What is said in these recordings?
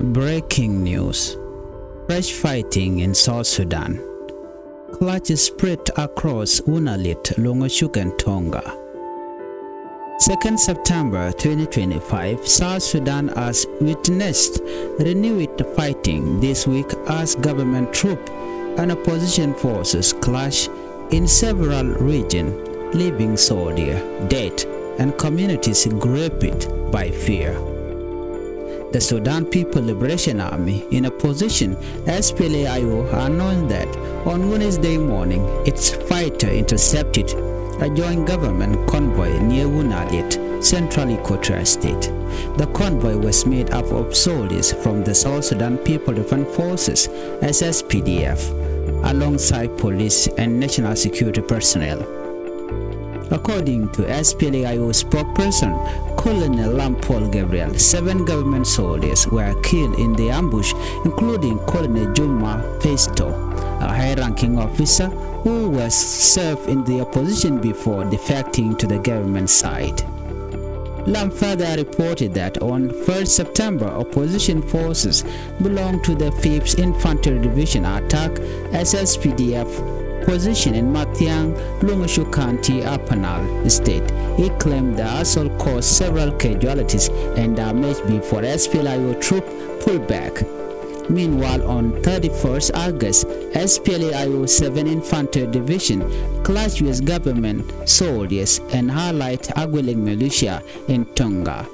Breaking news. Fresh fighting in South Sudan. Clashes spread across Unalit, Longashuk and Tonga. 2nd September 2025, South Sudan has witnessed renewed fighting this week as government troops and opposition forces clash in several regions, leaving soldiers dead and communities gripped by fear. The Sudan People Liberation Army, in opposition, SPLA announced that on Wednesday morning, its fighter intercepted a joint government convoy near Wunalit, Central Equatorial State. The convoy was made up of soldiers from the South Sudan People Defense Forces (SSPDF), alongside police and national security personnel. According to SPLA spokesperson Colonel Lampol Gabriel, 7 government soldiers were killed in the ambush, including Colonel Juma Festo, a high-ranking officer who was served in the opposition before defecting to the government side. Lam further reported that on 1st September, opposition forces belonging to the 5th Infantry Division attacked SSPDF position in Matiang, Lungashu County, Apanal State. He claimed the assault caused several casualties and damage before SPLA troops pulled back. Meanwhile, on 31st August, SPLA 7 Infantry Division clashed with government soldiers and allied Agweleng militia in Tonga,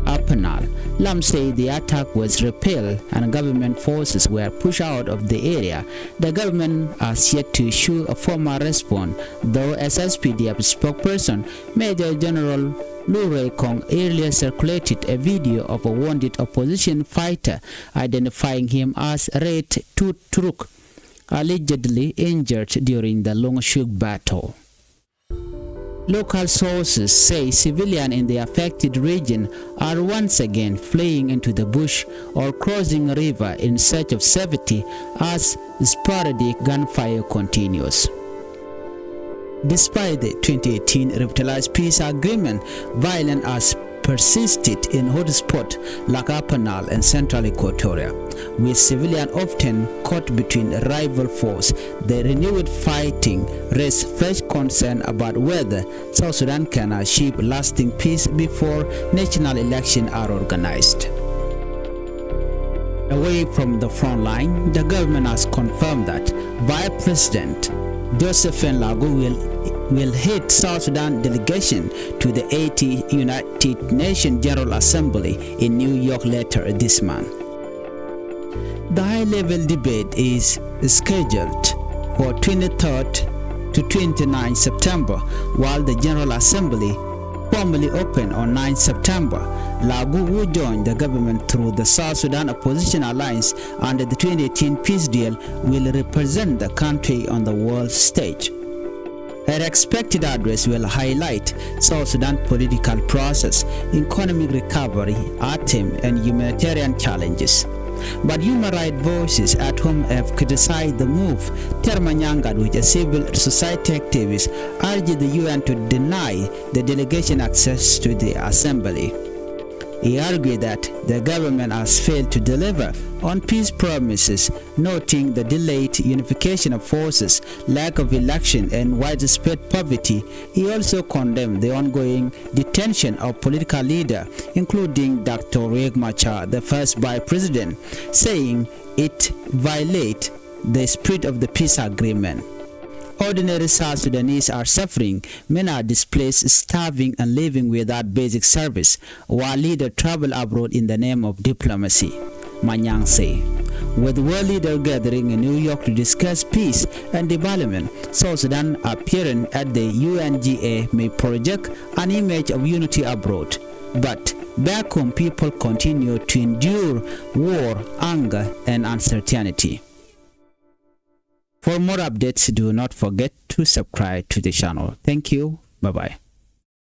Apanal. Lam said the attack was repelled and government forces were pushed out of the area. The government has yet to issue a formal response, though SSPDF spokesperson Major General Lure Kong earlier circulated a video of a wounded opposition fighter, identifying him as Red Tutruk, allegedly injured during the Longshuk battle. Local sources say civilians in the affected region are once again fleeing into the bush or crossing a river in search of safety as sporadic gunfire continues. Despite the 2018 revitalized peace agreement, violence has persisted in hotspots like Apanal and Central Equatoria, with civilians often caught between rival forces. The renewed fighting raised fresh concern about whether South Sudan can achieve lasting peace before national elections are organized. Away from the front line, the government has confirmed that Vice President Lagu will head South Sudan delegation to the 80th United Nations General Assembly in New York later this month. The high-level debate is scheduled for 23rd to 29 September, while the General Assembly formally opened on 9 September. Lagu will join the government through the South Sudan Opposition Alliance under the 2018 peace deal will represent the country on the world stage. Her expected address will highlight South Sudan political process, economic recovery, ATEM, and humanitarian challenges. But human rights voices at home have criticized the move. Termanyangad, which a civil society activist, urged the UN to deny the delegation access to the assembly. He argued that the government has failed to deliver on peace promises, noting the delayed unification of forces, lack of election, and widespread poverty. He also condemned the ongoing detention of political leaders, including Dr. Riek Machar, the first vice president, saying it violates the spirit of the peace agreement. Ordinary South Sudanese are suffering. Many are displaced, starving, and living without basic service, while leaders travel abroad in the name of diplomacy, Manyang say. With world leaders gathering in New York to discuss peace and development, South Sudan appearing at the UNGA may project an image of unity abroad. But back home, people continue to endure war, anger, and uncertainty. For more updates, do not forget to subscribe to the channel. Thank you. Bye-bye.